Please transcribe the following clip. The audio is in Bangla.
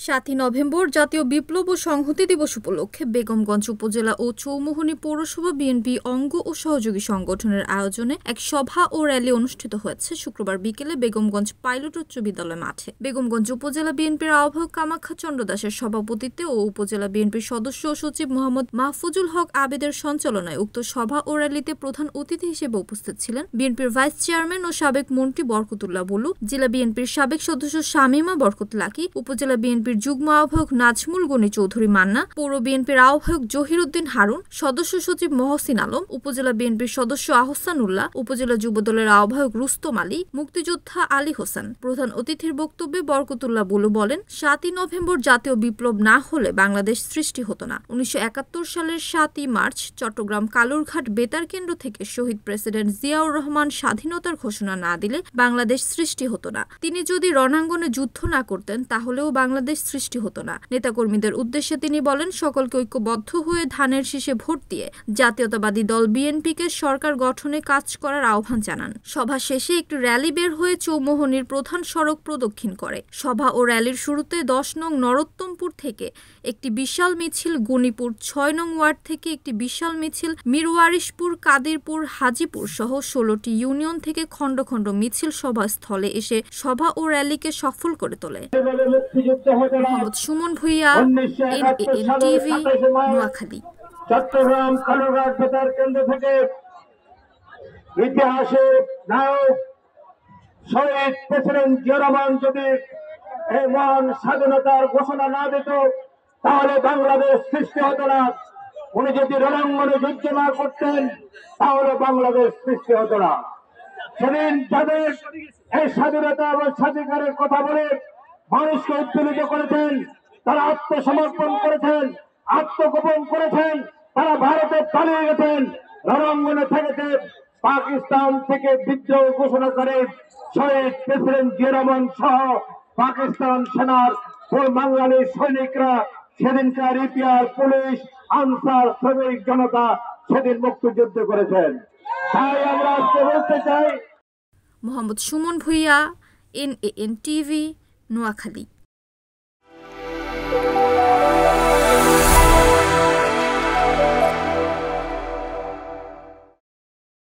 ৭ই নভেম্বর জাতীয় বিপ্লব ও সংহতি দিবস উপলক্ষে বেগমগঞ্জ উপজেলা ও চৌমুহনী পৌরসভা বিএনপি অঙ্গ ও সহযোগী সংগঠনের আয়োজনে এক সভা ও র্যালি অনুষ্ঠিত হয়েছে শুক্রবার বিকেলে বেগমগঞ্জ পাইলট উচ্চ বিদ্যালয় মাঠে। বেগমগঞ্জ উপজেলা বিএনপির আহ্বায়ক কামাখ্যা চন্দ্র দাসের সভাপতিত্বে ও উপজেলা বিএনপির সদস্য ও সচিব মোহাম্মদ মাহফুজুল হক আবেদের সঞ্চালনায় উক্ত সভা ও র্যালিতে প্রধান অতিথি হিসেবে উপস্থিত ছিলেন বিএনপির ভাইস চেয়ারম্যান ও সাবেক মন্ত্রী বরকতুল্লাহ বুলু, জেলা বিএনপির সাবেক সদস্য শামীমা বরকত লাকি, উপজেলা বিএনপির যুগ্ম আহ্বায়ক নাজমুল গনি চৌধুরী মান্না, পৌর বিএনপির আহ্বায়ক জহিরুদ্দিন হারুন, সদস্য সচিব মহসিন আলম, উপজেলা বিএনপির সদস্য আহসান উল্লাহ, উপজেলা যুবদলের আহ্বায়ক রুস্তম আলী, মুক্তিযোদ্ধা আলী হোসেন। প্রধান অতিথির বক্তব্যে বরকতুল্লাহ বুলু বলেন, ৭ই নভেম্বর জাতীয় বিপ্লব না হলে বাংলাদেশ সৃষ্টি হতো না। ১৯৭১ সালের ৭ই মার্চ চট্টগ্রাম কালুরঘাট বেতার কেন্দ্র থেকে শহীদ প্রেসিডেন্ট জিয়াউর রহমান স্বাধীনতার ঘোষণা না দিলে বাংলাদেশ সৃষ্টি হতো না। তিনি যদি রণাঙ্গনে যুদ্ধ না করতেন তাহলেও বাংলাদেশ সৃষ্টি হতো না। নেতাকর্মীদের উদ্দেশ্যে তিনি বলেন, সকলকে ঐক্যবদ্ধ হয়ে ধানের শীষে ভোট দিয়ে জাতীয়তাবাদী দল বিএনপিকে সরকার গঠনে কাজ করার আহ্বান জানান। সভা শেষে একটি র্যালি বের হয়ে চৌমুহনীর প্রধান সড়ক প্রদক্ষিণ করে। সভা ও র্যালির শুরুতে ১০ নং নরোত্তমপুর থেকে একটি বিশাল মিছিল, গণিপুর ৬ নং ওয়ার্ড থেকে একটি বিশাল মিছিল, মিরওয়ারিশপুর, কাদিরপুর, হাজিপুর সহ ১৬টি ইউনিয়ন থেকে খণ্ড খণ্ড মিছিল সভাস্থলে এসে সভা ও র্যালিকে সফল করে তোলে। মোহাম্মদ সুমন ভুইয়া, NAN-TV, নোয়াখালী। চট্টগ্রাম কালুরঘাট বেতার কেন্দ্র থেকে ইতিহাসে নায়ক শহীদ প্রেসিডেন্ট জিয়া রহমান যদি এই মহান স্বাধীনতার ঘোষণা না দিত তাহলে বাংলাদেশ সৃষ্টি হতো না। উনি যদি রণাঙ্গনে যুদ্ধ না করতেন তাহলে বাংলাদেশ সৃষ্টি হতো না। সেদিন যাদের এই স্বাধীনতা এবং স্বাধিকারের কথা বলে মানুষকে উত্তেজিত করেছেন, তারা আত্মসমর্পণ করেছেন, আত্মগোপন করেছেন, তারা ভারতে পালিয়ে গেছেন, রণাঙ্গনে থেকেছেন। পাকিস্তান থেকে বিদ্রোহ ঘোষণা করে শহীদ প্রেসিডেন্ট জিয়া রহমান সহ পাকিস্তান সেনার বাঙালি সৈনিকরা সেদিনকার ইতিহাস, পুলিশ, আনসার, শ্রমিক জনতা সেদিন মুক্তিযুদ্ধ করেছেন। তাই আমরা আজকে বলতে চাই। মোহাম্মদ সুমন ভুইয়া, NAN-TV, নোয়াখালী।